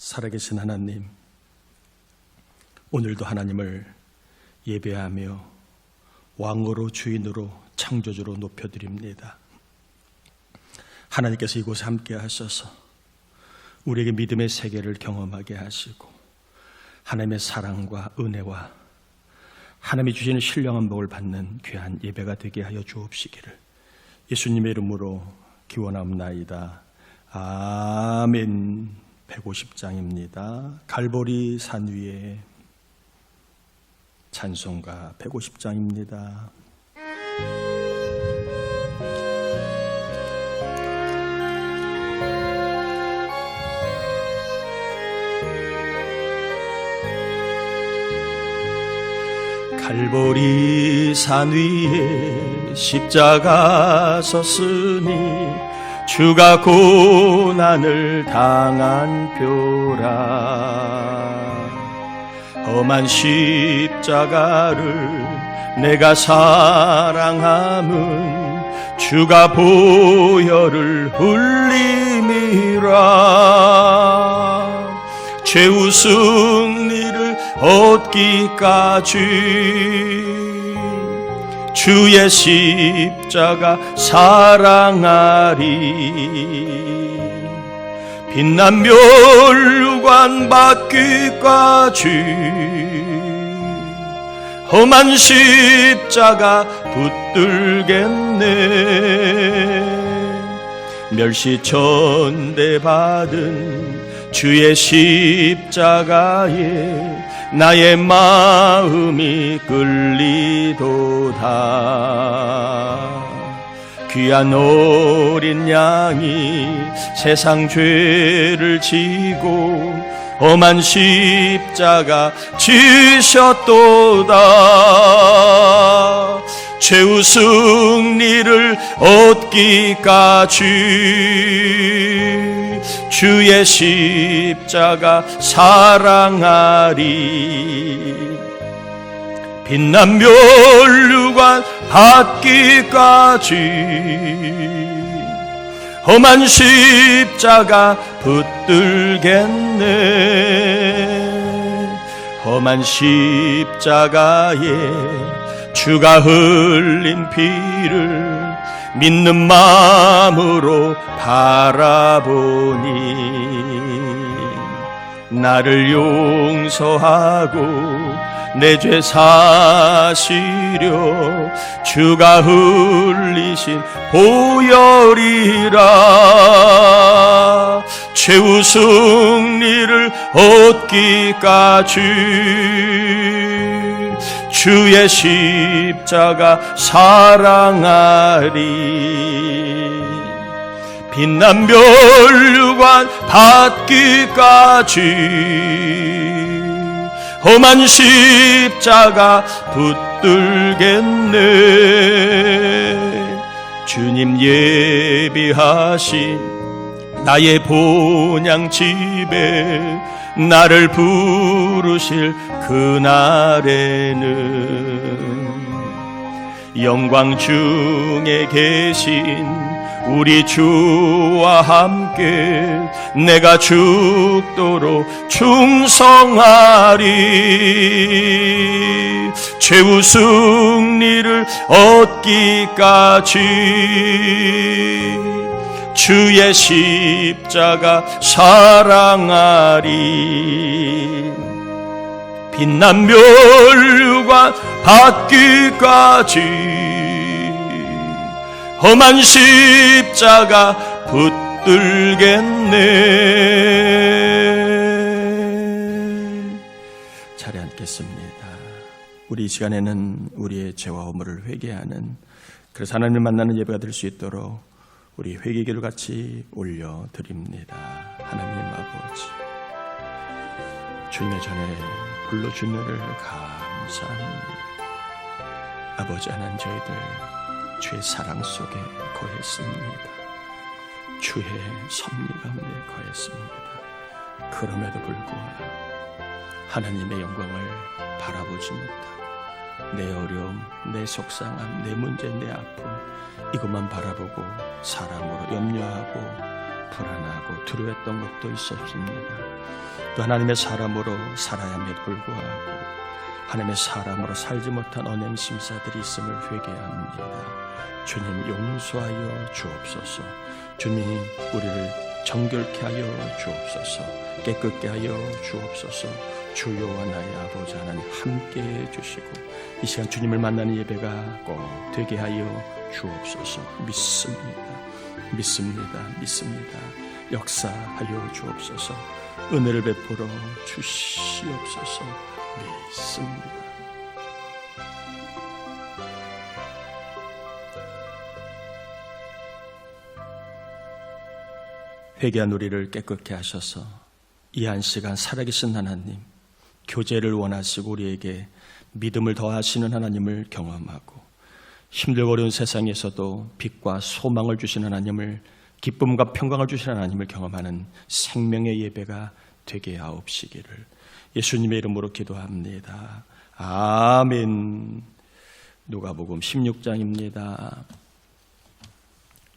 살아계신 하나님, 오늘도 하나님을 예배하며 왕으로 주인으로 창조주로 높여드립니다. 하나님께서 이곳에 함께 하셔서 우리에게 믿음의 세계를 경험하게 하시고 하나님의 사랑과 은혜와 하나님이 주시는 신령한 복을 받는 귀한 예배가 되게 하여 주옵시기를 예수님의 이름으로 기원하옵나이다. 아멘. 150장입니다. 갈보리 산 위에 찬송가 150장입니다. 갈보리 산 위에 십자가 섰으니 주가 고난을 당한 표라. 험한 십자가를 내가 사랑함은 주가 보혈을 흘림이라. 죄우 승리를 얻기까지 주의 십자가 사랑하리. 빛난 멸류관 받기까지 험한 십자가 붙들겠네. 멸시천대 받은 주의 십자가에 나의 마음이 끌리도다. 귀한 어린 양이 세상 죄를 지고 험한 십자가 지셨도다. 죄우 승리를 얻기까지 주의 십자가 사랑하리. 빛난 멸류관 받기까지 험한 십자가 붙들겠네. 험한 십자가에 주가 흘린 피를 믿는 마음으로 바라보니 나를 용서하고 내 죄 사시려 주가 흘리신 보혈이라. 죄우 승리를 얻기까지 주의 십자가 사랑하리. 빛난 멸류관 받기까지 험한 십자가 붙들겠네. 주님 예비하신 나의 본향 집에 나를 부르실 그날에는 영광 중에 계신 우리 주와 함께 내가 죽도록 충성하리. 죄우 승리를 얻기까지 주의 십자가 사랑하리. 빛난 멸류관 받기까지 험한 십자가 붙들겠네. 자리 앉겠습니다. 우리 이 시간에는 우리의 죄와 허물을 회개하는, 그래서 하나님을 만나는 예배가 될 수 있도록 우리 회개기를 같이 올려드립니다. 하나님 아버지, 주님의 전에 불러준 은혜를 감사합니다. 아버지, 하나님, 저희들 주의 사랑 속에 거했습니다. 주의 섭리 가운데 거했습니다. 그럼에도 불구하고 하나님의 영광을 바라보지 못하고 내 어려움, 내 속상함, 내 문제, 내 아픔 이것만 바라보고 사람으로 염려하고 불안하고 두려웠던 것도 있었습니다. 또 하나님의 사람으로 살아야 함에도 불구하고 하나님의 사람으로 살지 못한 언행심사들이 있음을 회개합니다. 주님 용서하여 주옵소서. 주님 우리를 정결케 하여 주옵소서. 깨끗게 하여 주옵소서. 주여와 나의 아버지 하나님 함께해 주시고 이 시간 주님을 만나는 예배가 꼭 되게 하여 주옵소서. 믿습니다. 역사하여 주옵소서. 은혜를 베풀어 주시옵소서. 믿습니다. 회개한 우리를 깨끗게 하셔서 이 한 시간 살아계신 하나님, 교제를 원하시고 우리에게 믿음을 더하시는 하나님을 경험하고 힘들고 어려운 세상에서도 빛과 소망을 주시는 하나님을, 기쁨과 평강을 주시는 하나님을 경험하는 생명의 예배가 되게 하옵시기를 예수님의 이름으로 기도합니다. 아멘. 누가복음 16장입니다.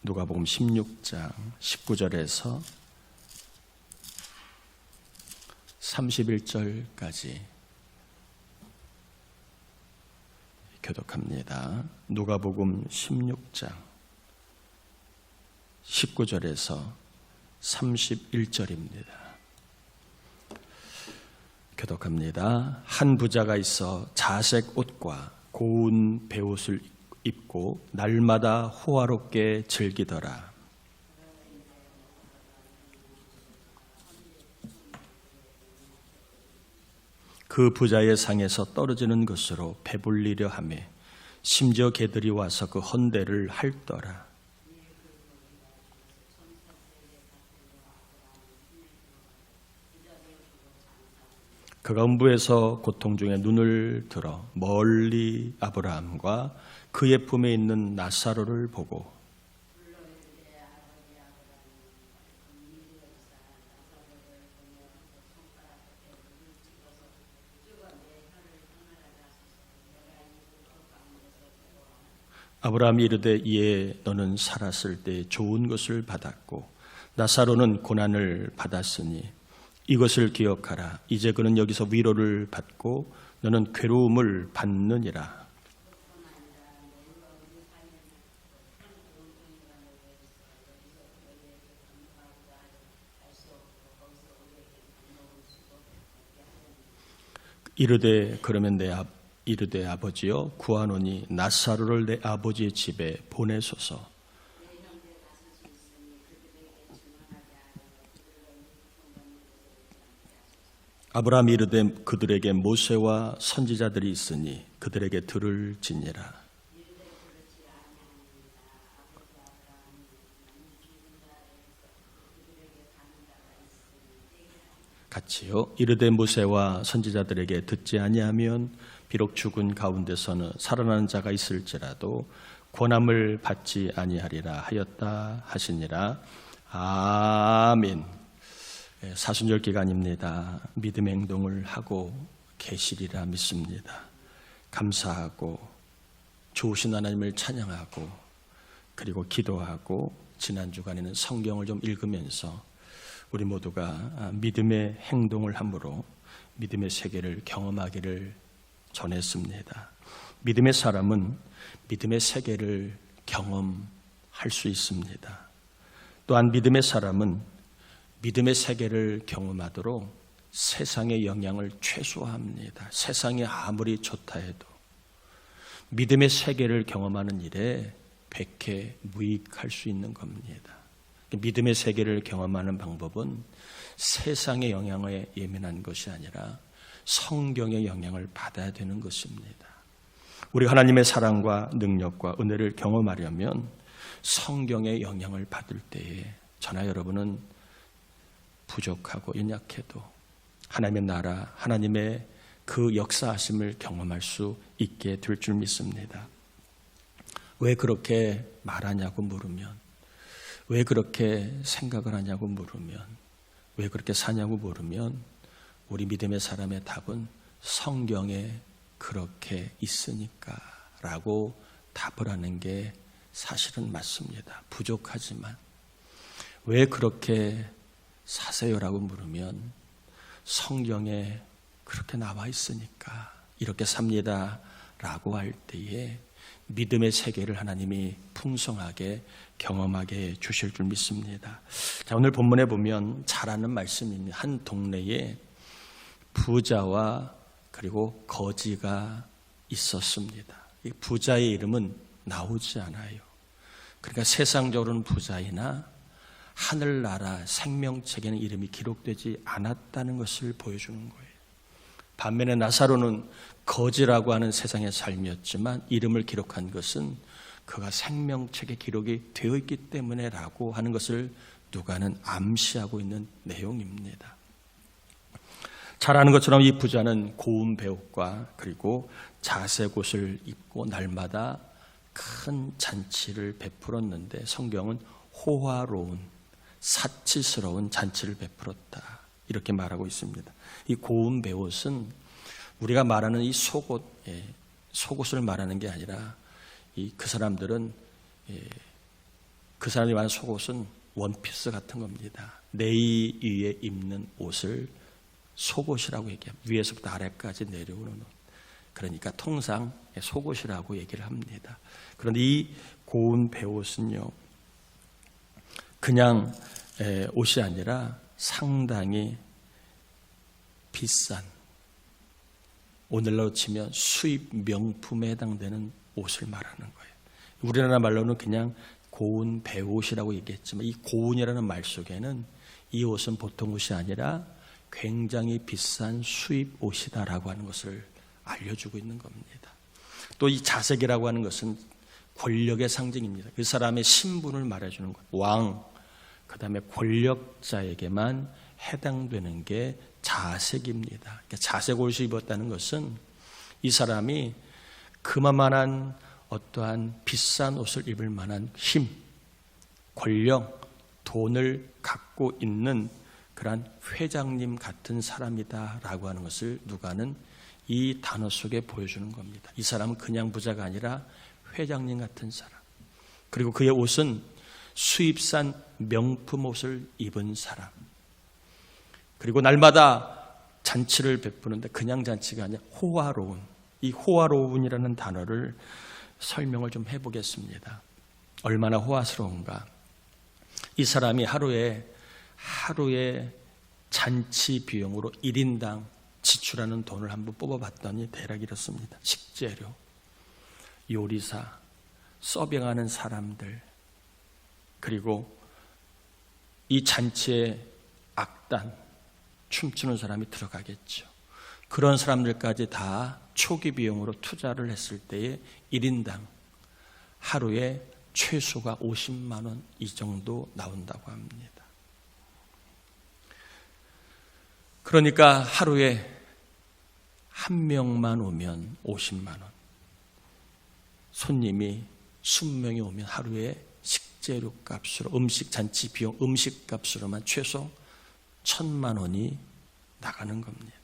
누가복음 16장 19절에서 31절까지 교독합니다. 누가복음 16장 19절에서 31절입니다. 교독합니다. 한 부자가 있어 자색 옷과 고운 베옷을 입고 날마다 호화롭게 즐기더라. 그 부자의 상에서 떨어지는 것으로 배불리려 하며 심지어 개들이 와서 그 헌대를 핥더라. 그가 음부에서 고통 중에 눈을 들어 멀리 아브라함과 그의 품에 있는 나사로를 보고 아브라함이 이르되 이에 너는 살았을 때 좋은 것을 받았고 나사로는 고난을 받았으니 이것을 기억하라. 이제 그는 여기서 위로를 받고 너는 괴로움을 받느니라. 이르되 그러면 이르되 아버지여 구하노니 나사로를 내 아버지의 집에 보내소서. 아브라함이 이르되 그들에게 모세와 선지자들이 있으니 그들에게 들을지니라. 같이요. 이르되 모세와 선지자들에게 듣지 아니하면 비록 죽은 가운데서는 살아나는 자가 있을지라도 권함을 받지 아니하리라 하였다 하시니라. 아멘. 사순절 기간입니다. 믿음의 행동을 하고 계시리라 믿습니다. 감사하고 좋으신 하나님을 찬양하고 그리고 기도하고 지난 주간에는 성경을 좀 읽으면서 우리 모두가 믿음의 행동을 함으로 믿음의 세계를 경험하기를 전했습니다. 믿음의 사람은 믿음의 세계를 경험할 수 있습니다. 또한 믿음의 사람은 믿음의 세계를 경험하도록 세상의 영향을 최소화합니다. 세상이 아무리 좋다 해도 믿음의 세계를 경험하는 일에 백해무익할 수 있는 겁니다. 믿음의 세계를 경험하는 방법은 세상의 영향에 예민한 것이 아니라 성경의 영향을 받아야 되는 것입니다. 우리 하나님의 사랑과 능력과 은혜를 경험하려면 성경의 영향을 받을 때에 저나 여러분은 부족하고 연약해도 하나님의 나라, 하나님의 그 역사하심을 경험할 수 있게 될 줄 믿습니다. 왜 그렇게 말하냐고 물으면, 왜 그렇게 생각을 하냐고 물으면, 왜 그렇게 사냐고 물으면 우리 믿음의 사람의 답은 성경에 그렇게 있으니까 라고 답을 하는 게 사실은 맞습니다. 부족하지만 왜 그렇게 사세요라고 물으면 성경에 그렇게 나와 있으니까 이렇게 삽니다 라고 할 때에 믿음의 세계를 하나님이 풍성하게 경험하게 주실 줄 믿습니다. 자, 오늘 본문에 보면 잘 아는 말씀입니다. 한 동네에 부자와 그리고 거지가 있었습니다. 이 부자의 이름은 나오지 않아요. 그러니까 세상적으로는 부자이나 하늘나라 생명책에는 이름이 기록되지 않았다는 것을 보여주는 거예요. 반면에 나사로는 거지라고 하는 세상의 삶이었지만 이름을 기록한 것은 그가 생명책에 기록이 되어 있기 때문에라고 하는 것을 누가는 암시하고 있는 내용입니다. 잘 아는 것처럼 이 부자는 고운 배옷과 그리고 자색 옷을 입고 날마다 큰 잔치를 베풀었는데 성경은 호화로운 사치스러운 잔치를 베풀었다 이렇게 말하고 있습니다. 이 고운 배옷은 우리가 말하는 이 속옷을 말하는 게 아니라 그 사람들은 그 사람이 말하는 속옷은 원피스 같은 겁니다. 내의 위에 입는 옷을 속옷이라고 얘기합니다. 위에서부터 아래까지 내려오는 옷. 그러니까 통상 속옷이라고 얘기를 합니다. 그런데 이 고운 배옷은요, 그냥 옷이 아니라 상당히 비싼, 오늘날로 치면 수입 명품에 해당되는 옷을 말하는 거예요. 우리나라 말로는 그냥 고운 배옷이라고 얘기했지만 이 고운이라는 말 속에는 이 옷은 보통 옷이 아니라 굉장히 비싼 수입 옷이다라고 하는 것을 알려주고 있는 겁니다. 또 이 자색이라고 하는 것은 권력의 상징입니다. 그 사람의 신분을 말해주는 것. 왕, 그 다음에 권력자에게만 해당되는 게 자색입니다. 그러니까 자색 옷을 입었다는 것은 이 사람이 그만한 어떠한 비싼 옷을 입을 만한 힘, 권력, 돈을 갖고 있는 그러한 회장님 같은 사람이다라고 하는 것을 누가는 이 단어 속에 보여주는 겁니다. 이 사람은 그냥 부자가 아니라 회장님 같은 사람. 그리고 그의 옷은 수입산 명품 옷을 입은 사람. 그리고 날마다 잔치를 베푸는데 그냥 잔치가 아니라 호화로운, 이 호화로운이라는 단어를 설명을 좀 해보겠습니다. 얼마나 호화스러운가. 이 사람이 하루에 잔치 비용으로 1인당 지출하는 돈을 한번 뽑아봤더니 대략 이렇습니다. 식재료, 요리사, 서빙하는 사람들, 그리고 이 잔치에 악단, 춤추는 사람이 들어가겠죠. 그런 사람들까지 다 초기 비용으로 투자를 했을 때에 1인당 하루에 최소가 50만 원 이 정도 나온다고 합니다. 그러니까 하루에 한 명만 오면 50만 원, 손님이 20명이 오면 하루에 식재료 값으로, 음식 잔치 비용, 음식 값으로만 최소 1,000만 원이 나가는 겁니다.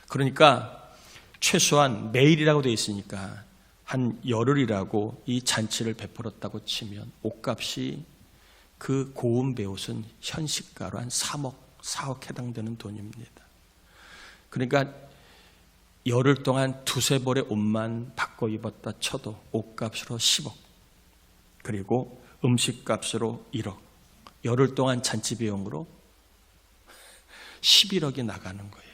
그러니까 최소한 매일이라고 되어 있으니까 한 열흘이라고 이 잔치를 베풀었다고 치면 옷값이 그 고운 배옷은 현시가로 한 3억, 4억 해당되는 돈입니다. 그러니까 열흘 동안 두세 벌의 옷만 바꿔 입었다 쳐도 옷값으로 10억, 그리고 음식값으로 1억, 열흘 동안 잔치 비용으로 11억이 나가는 거예요.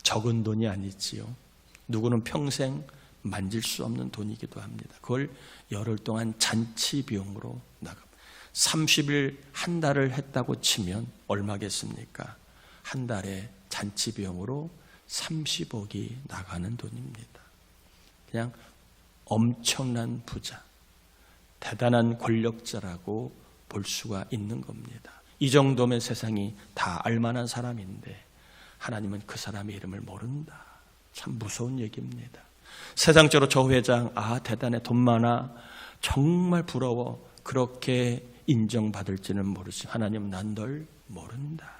적은 돈이 아니지요. 누구는 평생 만질 수 없는 돈이기도 합니다. 그걸 열흘 동안 잔치 비용으로 나갑니다. 30일 한 달을 했다고 치면 얼마겠습니까? 한 달에 잔치 비용으로 30억이 나가는 돈입니다. 그냥 엄청난 부자, 대단한 권력자라고 볼 수가 있는 겁니다. 이 정도면 세상이 다 알만한 사람인데 하나님은 그 사람의 이름을 모른다. 참 무서운 얘기입니다. 세상적으로 저 회장, 대단해, 돈 많아, 정말 부러워, 그렇게 인정받을지는 모르지 하나님은 난 널 모른다.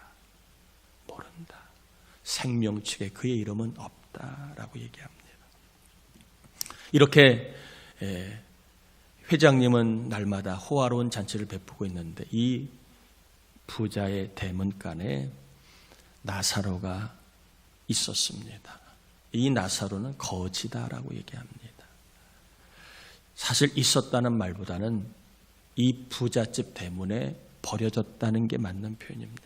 생명책에 그의 이름은 없다라고 얘기합니다. 이렇게 회장님은 날마다 호화로운 잔치를 베푸고 있는데 이 부자의 대문간에 나사로가 있었습니다. 이 나사로는 거지다라고 얘기합니다. 사실 있었다는 말보다는 이 부잣집 때문에 버려졌다는 게 맞는 표현입니다.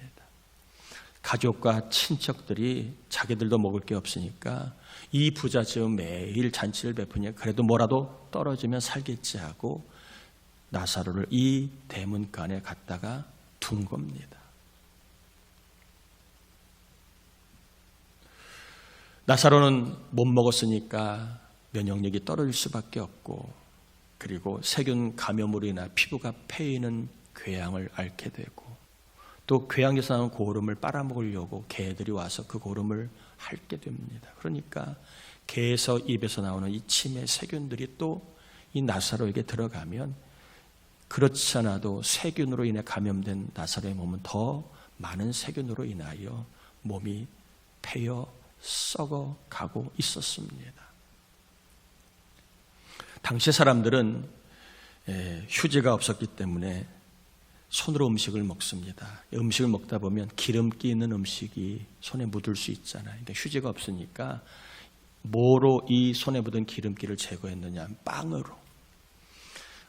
가족과 친척들이 자기들도 먹을 게 없으니까 이 부잣집은 매일 잔치를 베푸니까 그래도 뭐라도 떨어지면 살겠지 하고 나사로를 이 대문간에 갖다가 둔 겁니다. 나사로는 못 먹었으니까 면역력이 떨어질 수밖에 없고, 그리고 세균 감염으로 인해 피부가 패이는 궤양을 앓게 되고, 또 궤양에서 나오는 고름을 빨아먹으려고 개들이 와서 그 고름을 핥게 됩니다. 그러니까 개에서 입에서 나오는 이 침의 세균들이 또 이 나사로에게 들어가면, 그렇지 않아도 세균으로 인해 감염된 나사로의 몸은 더 많은 세균으로 인하여 몸이 패여 썩어가고 있었습니다. 당시 사람들은 휴지가 없었기 때문에 손으로 음식을 먹습니다. 음식을 먹다 보면 기름기 있는 음식이 손에 묻을 수 있잖아요. 근데 휴지가 없으니까 뭐로 이 손에 묻은 기름기를 제거했느냐 하면 빵으로.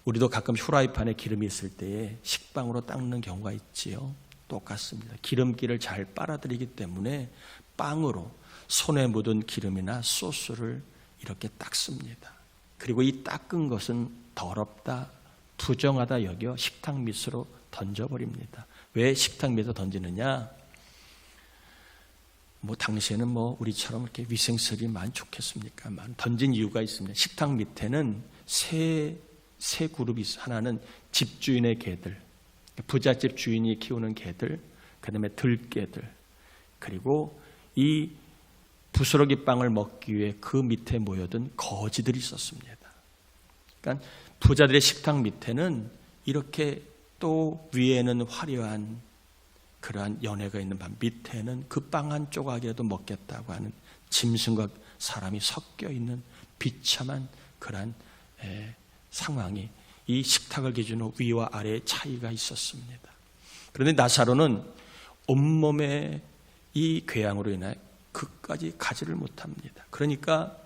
우리도 가끔 후라이팬에 기름이 있을 때에 식빵으로 닦는 경우가 있지요. 똑같습니다. 기름기를 잘 빨아들이기 때문에 빵으로 손에 묻은 기름이나 소스를 이렇게 닦습니다. 그리고 이 닦은 것은 더럽다, 부정하다 여겨 식탁 밑으로 던져버립니다. 왜 식탁 밑에 던지느냐? 당시에는 우리처럼 이렇게 위생설이 많이 좋겠습니까? 던진 이유가 있습니다. 식탁 밑에는 세 그룹이 있어요. 하나는 집주인의 개들, 부잣집 주인이 키우는 개들, 그 다음에 들개들, 그리고 이 부스러기 빵을 먹기 위해 그 밑에 모여든 거지들이 있었습니다. 그러니까 부자들의 식탁 밑에는 이렇게, 또 위에는 화려한 그러한 연회가 있는 반, 밑에는 그 빵 한 조각이라도 먹겠다고 하는 짐승과 사람이 섞여 있는 비참한 그러한 상황이, 이 식탁을 기준으로 위와 아래의 차이가 있었습니다. 그런데 나사로는 온몸에 이 궤양으로 인해 그까지 가지를 못합니다. 그러니까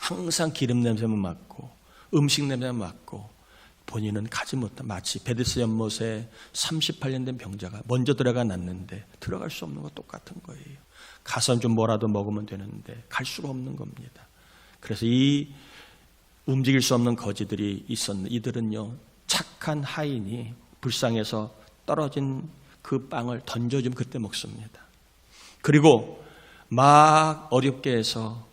항상 기름 냄새만 맡고 음식 냄새만 맡고 본인은 가지 못한, 마치 베데스 연못에 38년 된 병자가 먼저 들어가 놨는데 들어갈 수 없는 거 똑같은 거예요. 가서 좀 뭐라도 먹으면 되는데 갈 수가 없는 겁니다. 그래서 이 움직일 수 없는 거지들이 있었는데, 이들은요 착한 하인이 불쌍해서 떨어진 그 빵을 던져주면 그때 먹습니다. 그리고 막 어렵게 해서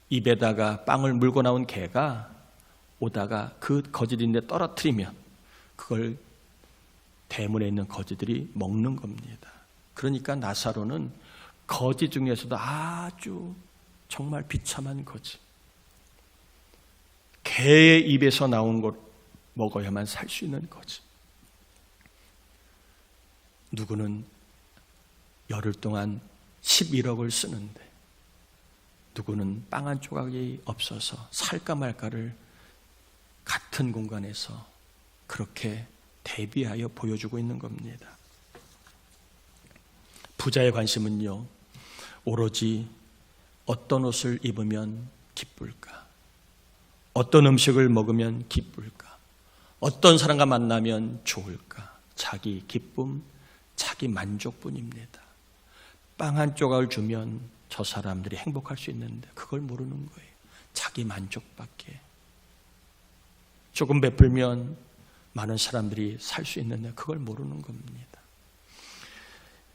입에다가 빵을 물고 나온 개가 오다가 그 거지들인데 떨어뜨리면 그걸 대문에 있는 거지들이 먹는 겁니다. 그러니까 나사로는 거지 중에서도 아주 정말 비참한 거지, 개의 입에서 나온 것 먹어야만 살 수 있는 거지. 누구는 열흘 동안 11억을 쓰는데, 누구는 빵 한 조각이 없어서 살까 말까를 같은 공간에서 그렇게 대비하여 보여주고 있는 겁니다. 부자의 관심은요, 오로지 어떤 옷을 입으면 기쁠까? 어떤 음식을 먹으면 기쁠까? 어떤 사람과 만나면 좋을까? 자기 기쁨, 자기 만족뿐입니다. 빵 한 조각을 주면 저 사람들이 행복할 수 있는데 그걸 모르는 거예요. 자기 만족밖에. 조금 베풀면 많은 사람들이 살 수 있는데 그걸 모르는 겁니다.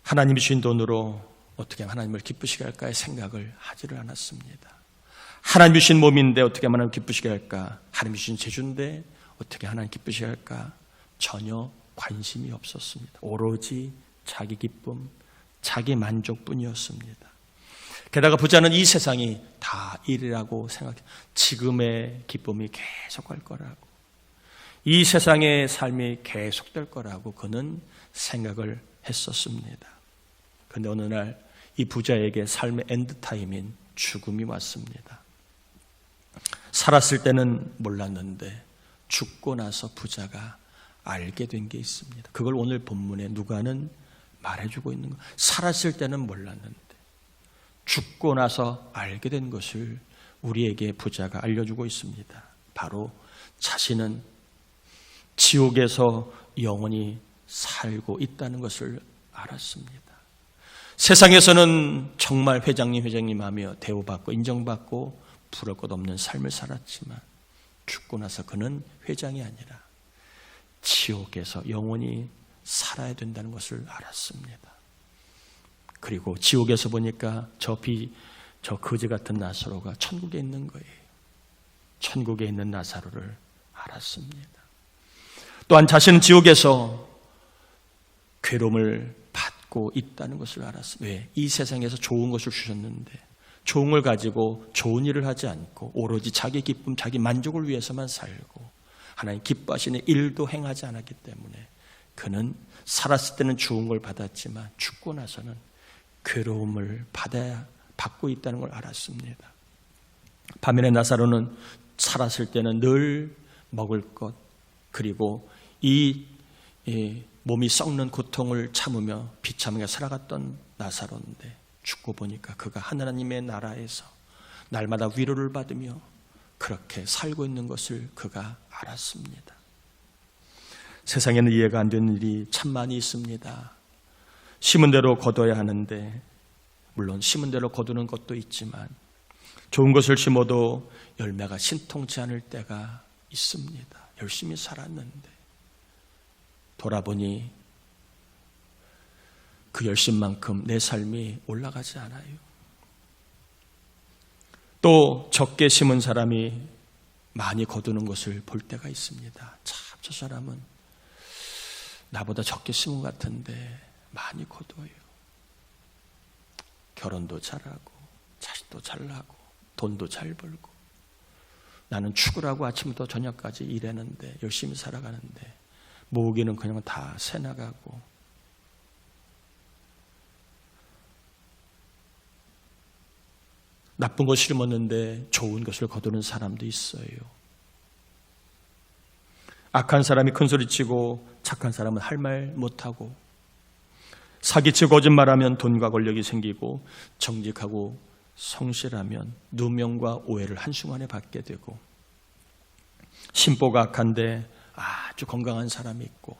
하나님이 주신 돈으로 어떻게 하나님을 기쁘시게 할까의 생각을 하지를 않았습니다. 하나님 주신 몸인데 어떻게 하나님 기쁘시게 할까? 하나님 주신 재주인데 어떻게 하나님 기쁘시게 할까? 전혀 관심이 없었습니다. 오로지 자기 기쁨, 자기 만족뿐이었습니다. 게다가 부자는 이 세상이 다 일이라고 생각해, 지금의 기쁨이 계속할 거라고, 이 세상의 삶이 계속될 거라고 그는 생각을 했었습니다. 그런데 어느 날 이 부자에게 삶의 엔드타임인 죽음이 왔습니다. 살았을 때는 몰랐는데 죽고 나서 부자가 알게 된 게 있습니다. 그걸 오늘 본문에 누가는 말해주고 있는 것. 살았을 때는 몰랐는데 죽고 나서 알게 된 것을 우리에게 부자가 알려주고 있습니다. 바로 자신은 지옥에서 영원히 살고 있다는 것을 알았습니다. 세상에서는 정말 회장님 하며 대우받고 인정받고 부러울 것 없는 삶을 살았지만 죽고 나서 그는 회장이 아니라 지옥에서 영원히 살아야 된다는 것을 알았습니다. 그리고 지옥에서 보니까 저 거지 같은 나사로가 천국에 있는 거예요. 천국에 있는 나사로를 알았습니다. 또한 자신은 지옥에서 괴로움을 받고 있다는 것을 알았습니다. 왜? 이 세상에서 좋은 것을 주셨는데 좋은 걸 가지고 좋은 일을 하지 않고 오로지 자기 기쁨, 자기 만족을 위해서만 살고 하나님 기뻐하시는 일도 행하지 않았기 때문에 그는 살았을 때는 좋은 걸 받았지만 죽고 나서는 괴로움을 받고 있다는 걸 알았습니다. 반면에 나사로는 살았을 때는 늘 먹을 것 그리고 이 몸이 썩는 고통을 참으며 비참하게 살아갔던 나사로인데 죽고 보니까 그가 하나님의 나라에서 날마다 위로를 받으며 그렇게 살고 있는 것을 그가 알았습니다. 세상에는 이해가 안 되는 일이 참 많이 있습니다. 심은 대로 거둬야 하는데 물론 심은 대로 거두는 것도 있지만 좋은 것을 심어도 열매가 신통치 않을 때가 있습니다. 열심히 살았는데 돌아보니 그 열심만큼 내 삶이 올라가지 않아요. 또 적게 심은 사람이 많이 거두는 것을 볼 때가 있습니다. 참 저 사람은 나보다 적게 심은 것 같은데 많이 거둬요. 결혼도 잘하고 자식도 잘 나고 돈도 잘 벌고 나는 죽으라고 아침부터 저녁까지 일했는데 열심히 살아가는데 모으기는 그냥 다 새나가고 나쁜 거 심었는데 좋은 것을 거두는 사람도 있어요. 악한 사람이 큰소리치고 착한 사람은 할 말 못하고 사기치고 거짓말하면 돈과 권력이 생기고 정직하고 성실하면 누명과 오해를 한순간에 받게 되고 심보가 악한데 아주 건강한 사람이 있고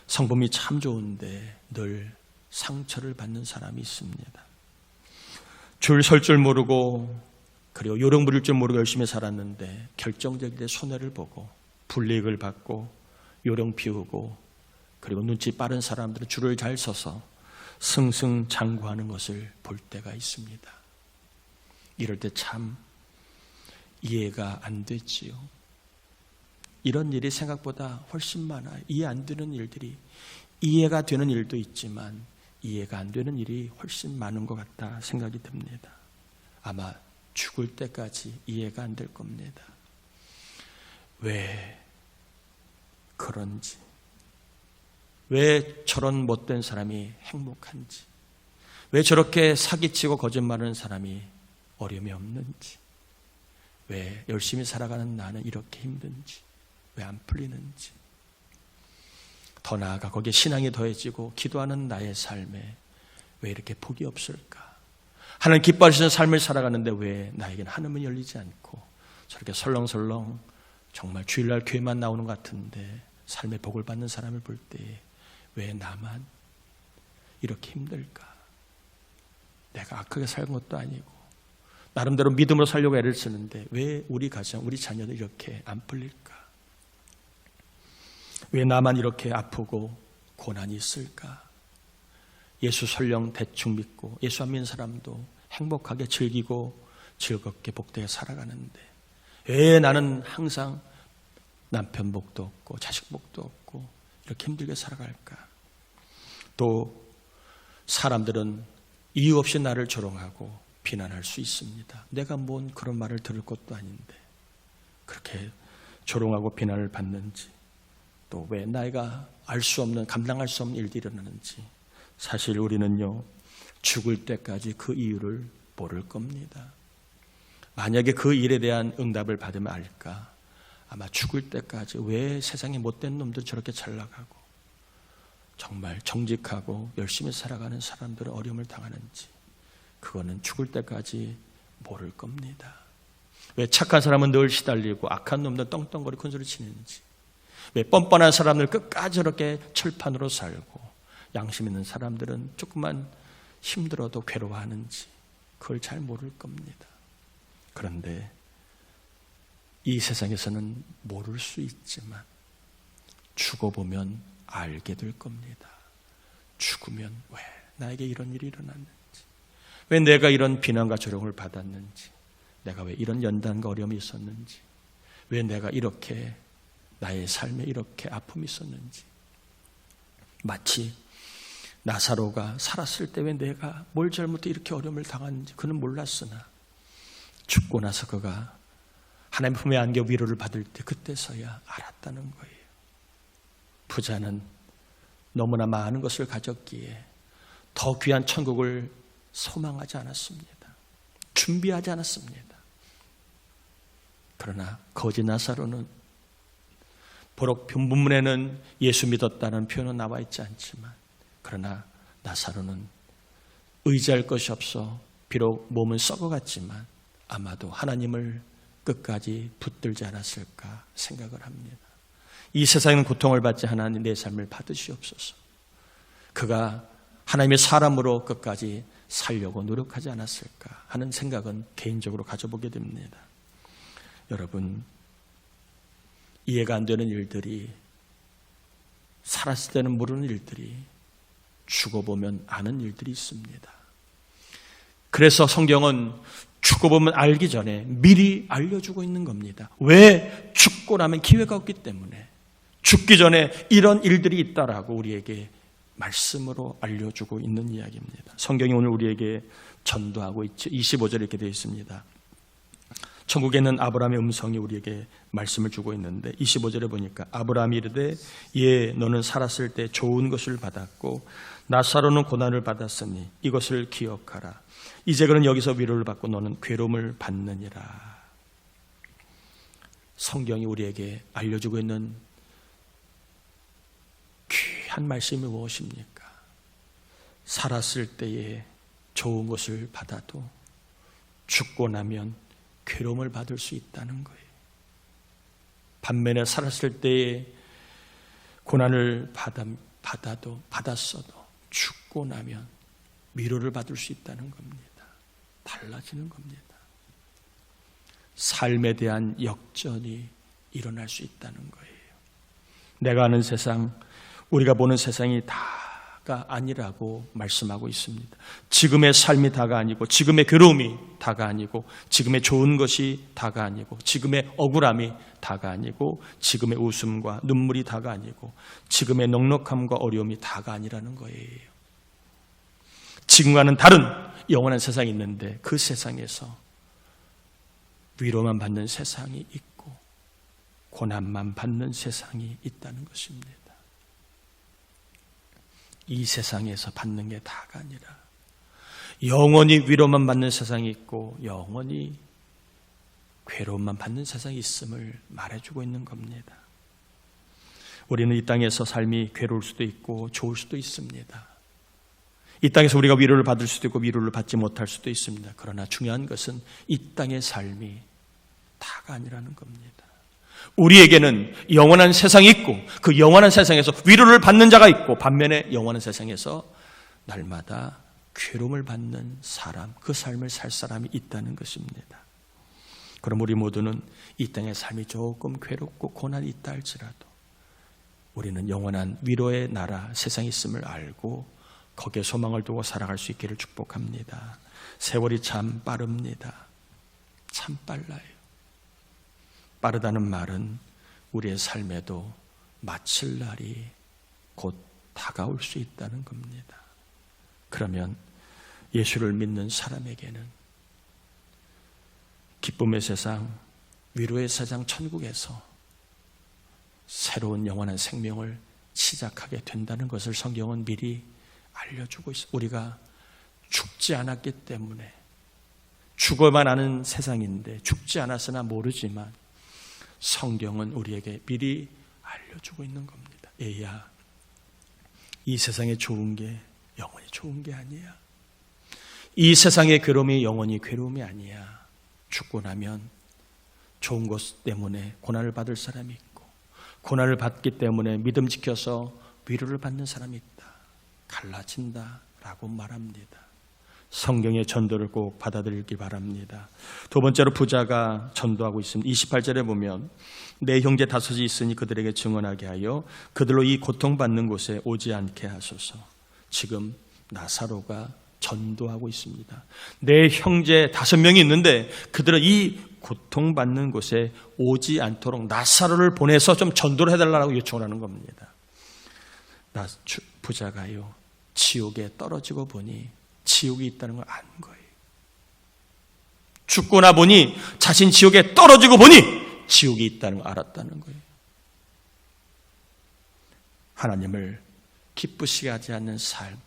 성품이 참 좋은데 늘 상처를 받는 사람이 있습니다. 줄 설 줄 모르고 그리고 요령 부릴 줄 모르고 열심히 살았는데 결정적일 때 손해를 보고 불이익을 받고 요령 피우고 그리고 눈치 빠른 사람들은 줄을 잘 서서 승승장구하는 것을 볼 때가 있습니다. 이럴 때 참 이해가 안 되지요. 이런 일이 생각보다 훨씬 많아요. 이해 안 되는 일들이 이해가 되는 일도 있지만 이해가 안 되는 일이 훨씬 많은 것 같다 생각이 듭니다. 아마 죽을 때까지 이해가 안 될 겁니다. 왜 그런지, 왜 저런 못된 사람이 행복한지, 왜 저렇게 사기치고 거짓말하는 사람이 어려움이 없는지, 왜 열심히 살아가는 나는 이렇게 힘든지, 왜 안 풀리는지, 더 나아가 거기에 신앙이 더해지고 기도하는 나의 삶에 왜 이렇게 복이 없을까? 하나님 기뻐하시는 삶을 살아가는데 왜 나에게는 하늘문이 열리지 않고 저렇게 설렁설렁 정말 주일날 교회만 나오는 것 같은데 삶의 복을 받는 사람을 볼 때 왜 나만 이렇게 힘들까? 내가 악하게 살 것도 아니고 나름대로 믿음으로 살려고 애를 쓰는데 왜 우리 가정, 우리 자녀들 이렇게 안 풀릴까? 왜 나만 이렇게 아프고 고난이 있을까? 예수 설령 대충 믿고 예수 안 믿는 사람도 행복하게 즐기고 즐겁게 복되게 살아가는데 왜 나는 항상 남편 복도 없고 자식 복도 없고 이렇게 힘들게 살아갈까? 또 사람들은 이유 없이 나를 조롱하고 비난할 수 있습니다. 내가 뭔 그런 말을 들을 것도 아닌데 그렇게 조롱하고 비난을 받는지 또 왜 나이가 알 수 없는 감당할 수 없는 일들이 일어나는지 사실 우리는요 죽을 때까지 그 이유를 모를 겁니다. 만약에 그 일에 대한 응답을 받으면 알까? 아마 죽을 때까지 왜 세상에 못된 놈들 저렇게 잘 나가고 정말 정직하고 열심히 살아가는 사람들은 어려움을 당하는지 그거는 죽을 때까지 모를 겁니다. 왜 착한 사람은 늘 시달리고 악한 놈들은 떵떵거리 큰소리 치는지, 왜 뻔뻔한 사람들 끝까지 저렇게 철판으로 살고 양심 있는 사람들은 조금만 힘들어도 괴로워하는지 그걸 잘 모를 겁니다. 그런데 이 세상에서는 모를 수 있지만 죽어보면 알게 될 겁니다. 죽으면 왜 나에게 이런 일이 일어났는지, 왜 내가 이런 비난과 조롱을 받았는지, 내가 왜 이런 연단과 어려움이 있었는지, 왜 내가 이렇게 나의 삶에 이렇게 아픔이 있었는지. 마치 나사로가 살았을 때 왜 내가 뭘 잘못해 이렇게 어려움을 당하는지 그는 몰랐으나 죽고 나서 그가 하나님의 품에 안겨 위로를 받을 때 그때서야 알았다는 거예요. 부자는 너무나 많은 것을 가졌기에 더 귀한 천국을 소망하지 않았습니다. 준비하지 않았습니다. 그러나 거지 나사로는 비록 본문에는 예수 믿었다는 표현은 나와 있지 않지만, 그러나 나사로는 의지할 것이 없어 비록 몸은 썩어갔지만 아마도 하나님을 끝까지 붙들지 않았을까 생각을 합니다. 이 세상은 고통을 받지 하나님 내 삶을 받으시옵소서. 그가 하나님의 사람으로 끝까지 살려고 노력하지 않았을까 하는 생각은 개인적으로 가져보게 됩니다. 여러분, 이해가 안 되는 일들이, 살았을 때는 모르는 일들이 죽어보면 아는 일들이 있습니다. 그래서 성경은 죽어보면 알기 전에 미리 알려주고 있는 겁니다. 왜? 죽고 나면 기회가 없기 때문에, 죽기 전에 이런 일들이 있다라고 우리에게 말씀으로 알려주고 있는 이야기입니다. 성경이 오늘 우리에게 전도하고 있죠. 25절에 이렇게 되어 있습니다. 천국에는 아브라함의 음성이 우리에게 말씀을 주고 있는데 25절에 보니까 아브라함이 이르되 예 너는 살았을 때 좋은 것을 받았고 나사로는 고난을 받았으니 이것을 기억하라. 이제 그는 여기서 위로를 받고 너는 괴로움을 받느니라. 성경이 우리에게 알려주고 있는 귀한 말씀이 무엇입니까? 살았을 때에 좋은 것을 받아도 죽고 나면 괴로움을 받을 수 있다는 거예요. 반면에 살았을 때에 고난을 받았어도 죽고 나면 위로를 받을 수 있다는 겁니다. 달라지는 겁니다. 삶에 대한 역전이 일어날 수 있다는 거예요. 내가 아는 세상, 우리가 보는 세상이 다가 아니라고 말씀하고 있습니다. 지금의 삶이 다가 아니고, 지금의 괴로움이 다가 아니고, 지금의 좋은 것이 다가 아니고, 지금의 억울함이 다가 아니고, 지금의 웃음과 눈물이 다가 아니고, 지금의 넉넉함과 어려움이 다가 아니라는 거예요. 지금과는 다른 영원한 세상이 있는데 그 세상에서 위로만 받는 세상이 있고 고난만 받는 세상이 있다는 것입니다. 이 세상에서 받는 게 다가 아니라 영원히 위로만 받는 세상이 있고 영원히 괴로움만 받는 세상이 있음을 말해주고 있는 겁니다. 우리는 이 땅에서 삶이 괴로울 수도 있고 좋을 수도 있습니다. 이 땅에서 우리가 위로를 받을 수도 있고 위로를 받지 못할 수도 있습니다. 그러나 중요한 것은 이 땅의 삶이 다가 아니라는 겁니다. 우리에게는 영원한 세상이 있고 그 영원한 세상에서 위로를 받는 자가 있고 반면에 영원한 세상에서 날마다 괴로움을 받는 사람, 그 삶을 살 사람이 있다는 것입니다. 그럼 우리 모두는 이 땅의 삶이 조금 괴롭고 고난이 있다 할지라도 우리는 영원한 위로의 나라, 세상이 있음을 알고 거기에 소망을 두고 살아갈 수 있기를 축복합니다. 세월이 참 빠릅니다. 참 빨라요. 빠르다는 말은 우리의 삶에도 마칠 날이 곧 다가올 수 있다는 겁니다. 그러면 예수를 믿는 사람에게는 기쁨의 세상, 위로의 세상 천국에서 새로운 영원한 생명을 시작하게 된다는 것을 성경은 미리 알려주고 있어요. 우리가 죽지 않았기 때문에, 죽어만 아는 세상인데 죽지 않았으나 모르지만 성경은 우리에게 미리 알려주고 있는 겁니다. 에야 이 세상에 좋은 게 영원히 좋은 게 아니야. 이 세상의 괴로움이 영원히 괴로움이 아니야. 죽고 나면 좋은 것 때문에 고난을 받을 사람이 있고, 고난을 받기 때문에 믿음 지켜서 위로를 받는 사람이 있다. 갈라진다라고 말합니다. 성경의 전도를 꼭 받아들이기 바랍니다. 두 번째로 부자가 전도하고 있습니다. 28절에 보면 내 형제 다섯이 있으니 그들에게 증언하게 하여 그들로 이 고통받는 곳에 오지 않게 하소서. 지금 나사로가 전도하고 있습니다. 내 형제 5명이 있는데 그들은 이 고통받는 곳에 오지 않도록 나사로를 보내서 좀 전도를 해달라고 요청을 하는 겁니다. 부자가요, 지옥에 떨어지고 보니 지옥이 있다는 걸 안 거예요. 죽고 나 보니 자신 지옥에 떨어지고 보니 지옥이 있다는 걸 알았다는 거예요. 하나님을 기쁘시게 하지 않는 삶,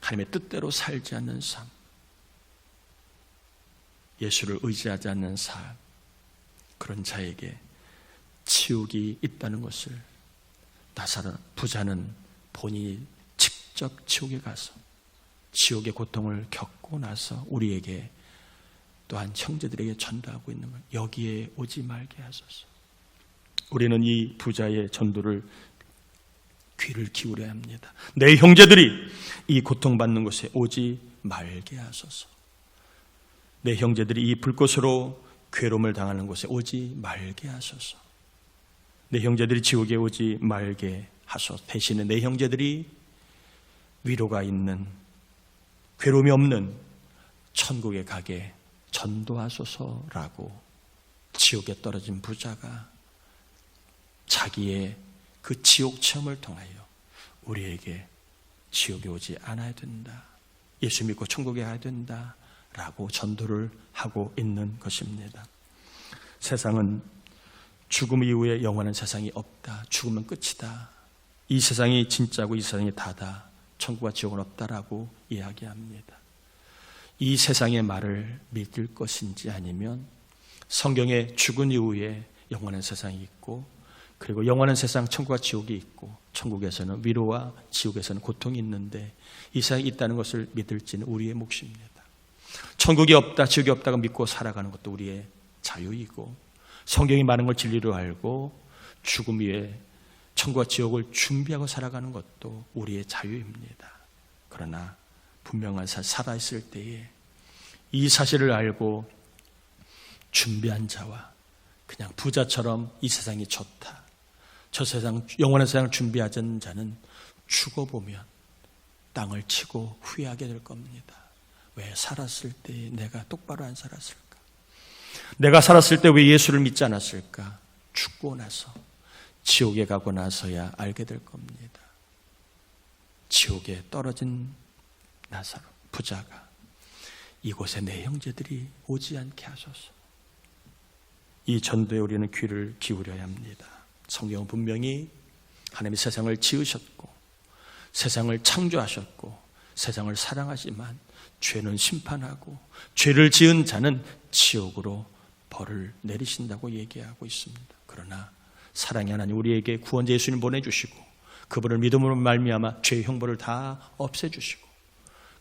하나님의 뜻대로 살지 않는 삶, 예수를 의지하지 않는 삶, 그런 자에게 지옥이 있다는 것을 나사로 부자는 본인이 직접 지옥에 가서 지옥의 고통을 겪고 나서 우리에게 또한 형제들에게 전도하고 있는 것, 여기에 오지 말게 하소서. 우리는 이 부자의 전도를 귀를 기울여야 합니다. 내 형제들이 이 고통받는 곳에 오지 말게 하소서. 내 형제들이 이 불꽃으로 괴로움을 당하는 곳에 오지 말게 하소서. 내 형제들이 지옥에 오지 말게 하소서. 대신에 내 형제들이 위로가 있는, 괴로움이 없는 천국에 가게 전도하소서라고 지옥에 떨어진 부자가 자기의 그 지옥 체험을 통하여 우리에게 지옥에 오지 않아야 된다, 예수 믿고 천국에 가야 된다 라고 전도를 하고 있는 것입니다. 세상은 죽음 이후에 영원한 세상이 없다, 죽으면 끝이다, 이 세상이 진짜고 이 세상이 다다, 천국과 지옥은 없다라고 이야기합니다. 이 세상의 말을 믿을 것인지 아니면 성경에 죽은 이후에 영원한 세상이 있고, 그리고 영원한 세상 천국과 지옥이 있고, 천국에서는 위로와 지옥에서는 고통이 있는데 이 세상이 있다는 것을 믿을지는 우리의 몫입니다. 천국이 없다, 지옥이 없다고 믿고 살아가는 것도 우리의 자유이고, 성경이 많은 걸 진리로 알고 죽음 위에 천국과 지옥을 준비하고 살아가는 것도 우리의 자유입니다. 그러나 분명한 살아있을 때에 이 사실을 알고 준비한 자와 그냥 부자처럼 이 세상이 좋다, 저 세상 영원한 세상을 준비하지 않은 자는 죽어보면 땅을 치고 후회하게 될 겁니다. 왜 살았을 때 내가 똑바로 안 살았을까? 내가 살았을 때 왜 예수를 믿지 않았을까? 죽고 나서, 지옥에 가고 나서야 알게 될 겁니다. 지옥에 떨어진 나사로, 부자가 이곳에 내 형제들이 오지 않게 하소서. 이 전도에 우리는 귀를 기울여야 합니다. 성경은 분명히 하나님이 세상을 지으셨고 세상을 창조하셨고 세상을 사랑하지만 죄는 심판하고 죄를 지은 자는 지옥으로 벌을 내리신다고 얘기하고 있습니다. 그러나 사랑의 하나님 우리에게 구원자 예수님 보내주시고 그분을 믿음으로 말미암아 죄의 형벌을 다 없애주시고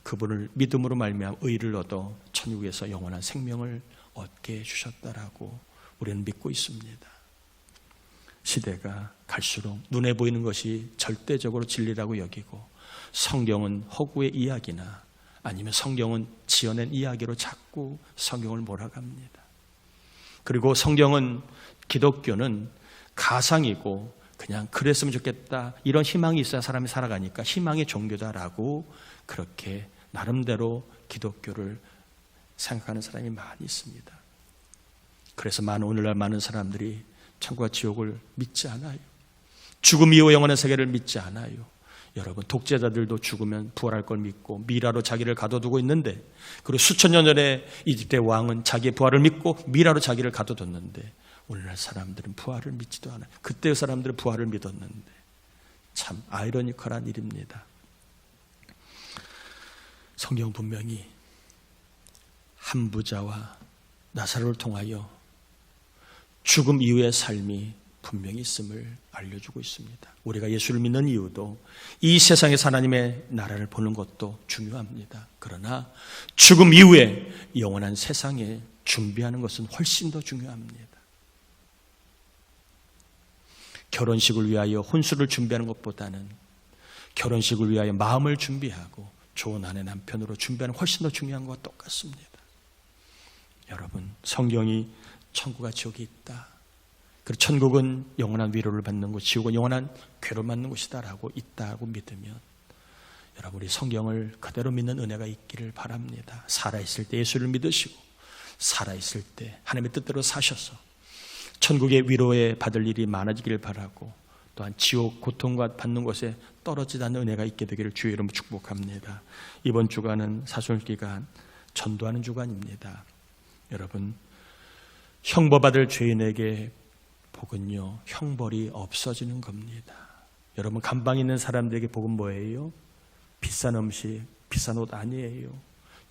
그분을 믿음으로 말미암아 의를 얻어 천국에서 영원한 생명을 얻게 해주셨다라고 우리는 믿고 있습니다. 시대가 갈수록 눈에 보이는 것이 절대적으로 진리라고 여기고 성경은 허구의 이야기나 아니면 성경은 지어낸 이야기로 자꾸 성경을 몰아갑니다. 그리고 성경은, 기독교는 가상이고 그냥 그랬으면 좋겠다, 이런 희망이 있어야 사람이 살아가니까 희망의 종교다라고 그렇게 나름대로 기독교를 생각하는 사람이 많이 있습니다. 그래서 오늘날 많은 사람들이 천국과 지옥을 믿지 않아요. 죽음 이후 영원한 세계를 믿지 않아요. 여러분, 독재자들도 죽으면 부활할 걸 믿고 미라로 자기를 가둬두고 있는데, 그리고 수천 년 전에 이집트의 왕은 자기의 부활을 믿고 미라로 자기를 가둬뒀는데 오늘날 사람들은 부활을 믿지도 않아요. 그때의 사람들은 부활을 믿었는데 참 아이러니컬한 일입니다. 성경 분명히 한 부자와 나사로를 통하여 죽음 이후의 삶이 분명히 있음을 알려주고 있습니다. 우리가 예수를 믿는 이유도 이 세상에서 하나님의 나라를 보는 것도 중요합니다. 그러나 죽음 이후에 영원한 세상에 준비하는 것은 훨씬 더 중요합니다. 결혼식을 위하여 혼수를 준비하는 것보다는 결혼식을 위하여 마음을 준비하고 좋은 아내 남편으로 준비하는 훨씬 더 중요한 것과 똑같습니다. 여러분, 성경이 천국과 지옥이 있다. 그리고 천국은 영원한 위로를 받는 곳, 지옥은 영원한 괴로움을 받는 곳이다라고 있다고 믿으면 여러분, 우리 성경을 그대로 믿는 은혜가 있기를 바랍니다. 살아있을 때 예수를 믿으시고 살아있을 때 하나님의 뜻대로 사셔서 천국의 위로에 받을 일이 많아지기를 바라고 또한 지옥 고통과 받는 곳에 떨어지지 않는 은혜가 있게 되기를 주의 이름으로 축복합니다. 이번 주간은 사순기간 전도하는 주간입니다. 여러분, 형벌받을 죄인에게 복은요, 형벌이 없어지는 겁니다. 여러분, 감방 있는 사람들에게 복은 뭐예요? 비싼 음식, 비싼 옷 아니에요.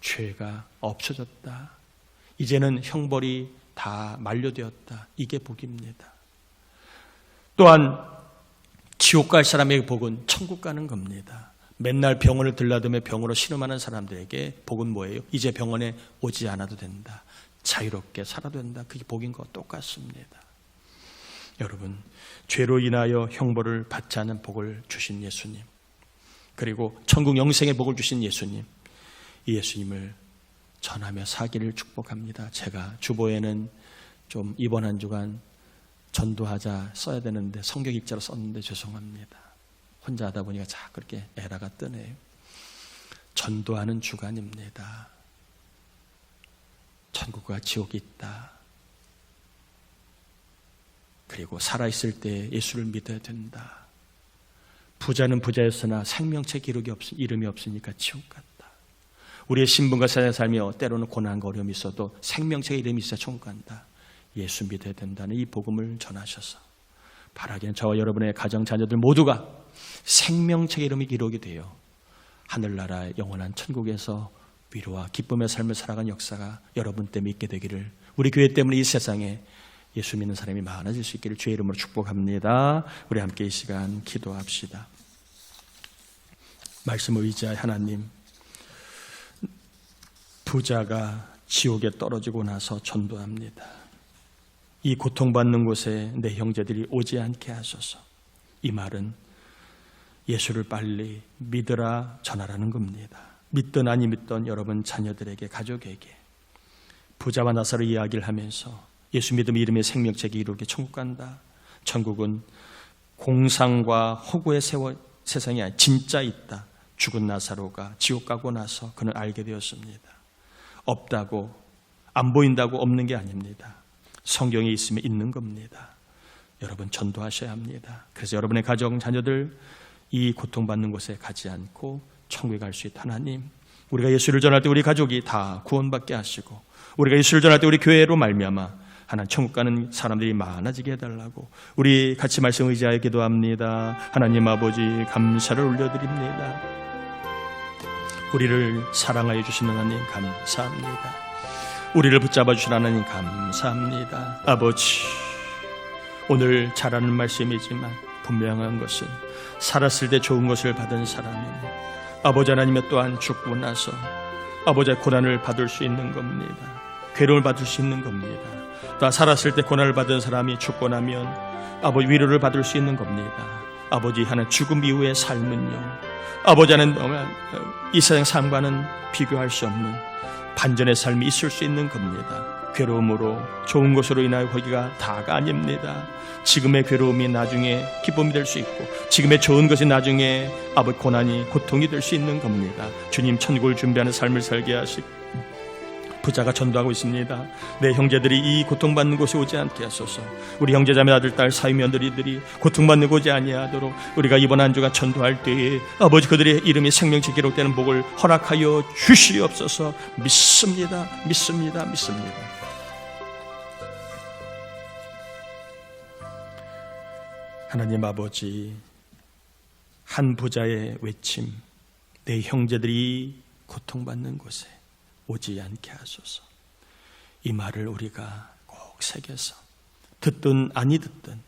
죄가 없어졌다. 이제는 형벌이 다 만료되었다. 이게 복입니다. 또한 지옥 갈 사람에게 복은 천국 가는 겁니다. 맨날 병원을 들라듬에 병으로 신음하는 사람들에게 복은 뭐예요? 이제 병원에 오지 않아도 된다. 자유롭게 살아도 된다. 그게 복인 것 똑같습니다. 여러분, 죄로 인하여 형벌을 받지 않는 복을 주신 예수님, 그리고 천국 영생의 복을 주신 예수님, 이 예수님을 전하며 사기를 축복합니다. 제가 주보에는 좀 이번 한 주간 전도하자 써야 되는데 성경 읽자로 썼는데 죄송합니다. 혼자 하다 보니까 자꾸 그렇게 에러가 뜨네요. 전도하는 주간입니다. 천국과 지옥이 있다. 그리고 살아있을 때 예수를 믿어야 된다. 부자는 부자였으나 생명책 이름이 없으니까 지옥 갔다. 우리의 신분과 세상에 살며 때로는 고난과 어려움이 있어도 생명책의 이름이 있어야 천국 간다. 예수 믿어야 된다는 이 복음을 전하셔서 바라기는 저와 여러분의 가정 자녀들 모두가 생명책의 이름이 기록이 되어 하늘나라의 영원한 천국에서 위로와 기쁨의 삶을 살아가는 역사가 여러분 때문에 있게 되기를, 우리 교회 때문에 이 세상에 예수 믿는 사람이 많아질 수 있기를 주의 이름으로 축복합니다. 우리 함께 이 시간 기도합시다. 말씀을 의지하여 하나님, 부자가 지옥에 떨어지고 나서 전도합니다. 이 고통받는 곳에 내 형제들이 오지 않게 하소서. 이 말은 예수를 빨리 믿으라 전하라는 겁니다. 믿든 아니 믿든 여러분 자녀들에게, 가족에게 부자와 나사로 이야기를 하면서 예수 믿음 이름의 생명책이 이루게 천국 간다. 천국은 공상과 허구의 세상이 아니라 진짜 있다. 죽은 나사로가 지옥 가고 나서 그는 알게 되었습니다. 없다고, 안 보인다고 없는 게 아닙니다. 성경에 있으면 있는 겁니다. 여러분 전도하셔야 합니다. 그래서 여러분의 가정, 자녀들 이 고통받는 곳에 가지 않고 천국에 갈 수 있다. 하나님, 우리가 예수를 전할 때 우리 가족이 다 구원받게 하시고, 우리가 예수를 전할 때 우리 교회로 말미암아 하나님 천국 가는 사람들이 많아지게 해달라고 우리 같이 말씀 의지하여 기도합니다. 하나님 아버지, 감사를 올려드립니다. 우리를 사랑하여 주시는 하나님 감사합니다. 우리를 붙잡아 주신 하나님 감사합니다. 아버지, 오늘 잘하는 말씀이지만 분명한 것은 살았을 때 좋은 것을 받은 사람이니 아버지 하나님의 또한 죽고 나서 아버지의 고난을 받을 수 있는 겁니다. 괴로움을 받을 수 있는 겁니다. 또 살았을 때 고난을 받은 사람이 죽고 나면 아버지 위로를 받을 수 있는 겁니다. 아버지, 하나님 죽음 이후의 삶은요, 아버지 하나님 이 세상 삶과는 비교할 수 없는 반전의 삶이 있을 수 있는 겁니다. 괴로움으로 좋은 것으로 인하여 거기가 다가 아닙니다. 지금의 괴로움이 나중에 기쁨이 될 수 있고, 지금의 좋은 것이 나중에 아버지 고난이 고통이 될 수 있는 겁니다. 주님, 천국을 준비하는 삶을 살게 하시고, 부자가 전도하고 있습니다. 내 형제들이 이 고통받는 곳에 오지 않게 하소서. 우리 형제자매 아들 딸 사위 며느리들이 고통받는 곳에 아니하도록 우리가 이번 한 주간 전도할 때에 아버지 그들의 이름이 생명책 기록되는 복을 허락하여 주시옵소서. 믿습니다. 믿습니다. 믿습니다. 하나님 아버지, 한 부자의 외침, 내 형제들이 고통받는 곳에 오지 않게 하소서. 이 말을 우리가 꼭 새겨서 듣든 아니 듣든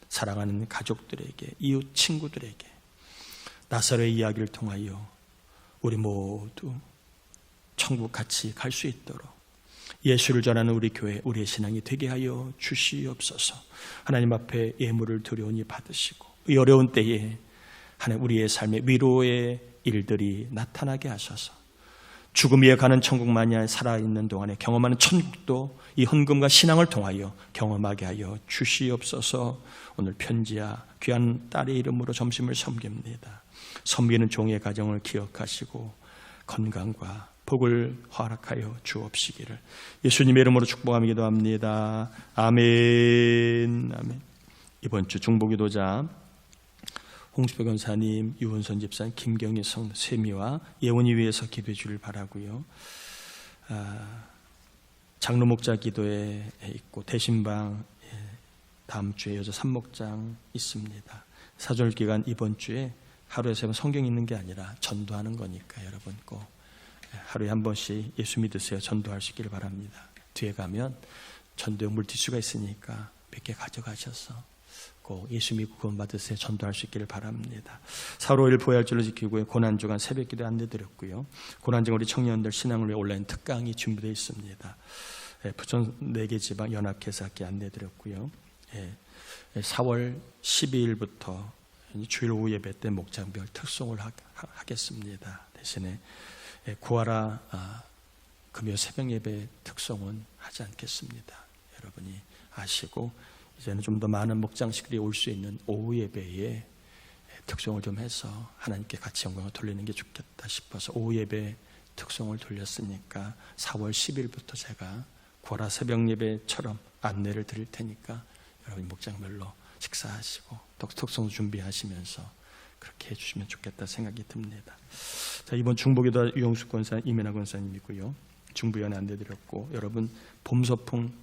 사랑하는 가족들에게, 이웃 친구들에게 나사로의 이야기를 통하여 우리 모두 천국 같이 갈 수 있도록 예수를 전하는 우리 교회, 우리의 신앙이 되게 하여 주시옵소서. 하나님 앞에 예물을 두려우니 받으시고 이 어려운 때에 하나님 우리의 삶에 위로의 일들이 나타나게 하셔서 죽음이에 가는 천국만이 아니라 살아있는 동안에 경험하는 천국도 이 헌금과 신앙을 통하여 경험하게 하여 주시옵소서. 오늘 편지야 귀한 딸의 이름으로 점심을 섬깁니다. 섬기는 종의 가정을 기억하시고 건강과 복을 허락하여 주옵시기를 예수님의 이름으로 축복하며 기도합니다. 아멘. 아멘. 이번 주 중보기도자 홍수표 권사님, 유은선 집사님, 김경희 성도 세미와 예원이 위해서 기도해 주길 바라고요. 장로 목자 기도에 있고 대신방 다음 주에 여자 산목장 있습니다. 사절 기간 이번 주에 하루에 3번 성경 읽는 게 아니라 전도하는 거니까 여러분 꼭 하루에 한 번씩 예수 믿으세요. 전도할 수 있기를 바랍니다. 뒤에 가면 전도용 물티슈가 있으니까 몇 개 가져가셔서 꼭 예수 믿고 구원 받으세요. 전도할 수 있기를 바랍니다. 4월 5일 보혈절로 지키고요. 고난주간 새벽기도 안내드렸고요. 고난중 우리 청년들 신앙을 위해 온라인 특강이 준비되어 있습니다. 부천 4개 지방 연합회에서 안내드렸고요. 4월 12일부터 주일 오후 예배 때 목장별 특송을 하겠습니다. 대신에 구하라 금요 새벽 예배 특송은 하지 않겠습니다. 여러분이 아시고 이제는 좀 더 많은 목장식들이 올 수 있는 오후 예배에 특송을 좀 해서 하나님께 같이 영광을 돌리는 게 좋겠다 싶어서 오후 예배 특송을 돌렸으니까 4월 10일부터 제가 구하라 새벽 예배처럼 안내를 드릴 테니까 여러분 목장별로 식사하시고 또 특송 준비하시면서 그렇게 해주시면 좋겠다 생각이 듭니다. 자, 이번 중보기도 유영숙 권사, 이민아 권사님이고요. 중부위원회 안내드렸고 여러분 봄소풍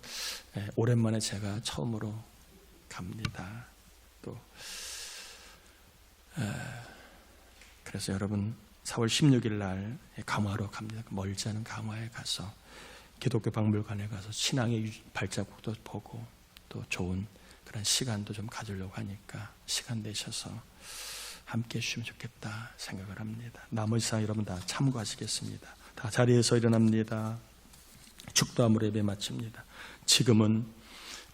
오랜만에 제가 처음으로 갑니다. 또 그래서 여러분 4월 16일 날 강화로 갑니다. 멀지 않은 강화에 가서 기독교 박물관에 가서 신앙의 발자국도 보고 또 좋은 그런 시간도 좀 가지려고 하니까 시간 내셔서 함께 해주시면 좋겠다 생각을 합니다. 나머지 사항 여러분 다 참고하시겠습니다. 다 자리에서 일어납니다. 축도함으로 예배 마칩니다. 지금은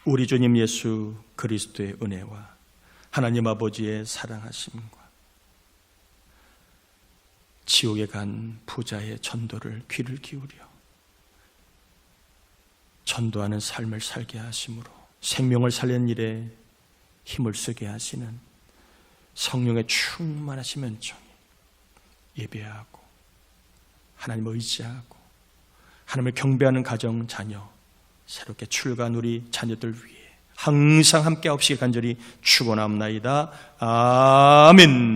우리 주님 예수 그리스도의 은혜와 하나님 아버지의 사랑하심과 지옥에 간 부자의 전도를 귀를 기울여 전도하는 삶을 살게 하심으로 생명을 살리는 일에 힘을 쓰게 하시는 성령의 충만하신 은총이 예배하고 하나님을 의지하고 하나님을 경배하는 가정, 자녀 새롭게 출가한 우리 자녀들 위해 항상 함께 없이 간절히 축원합나이다. 아멘.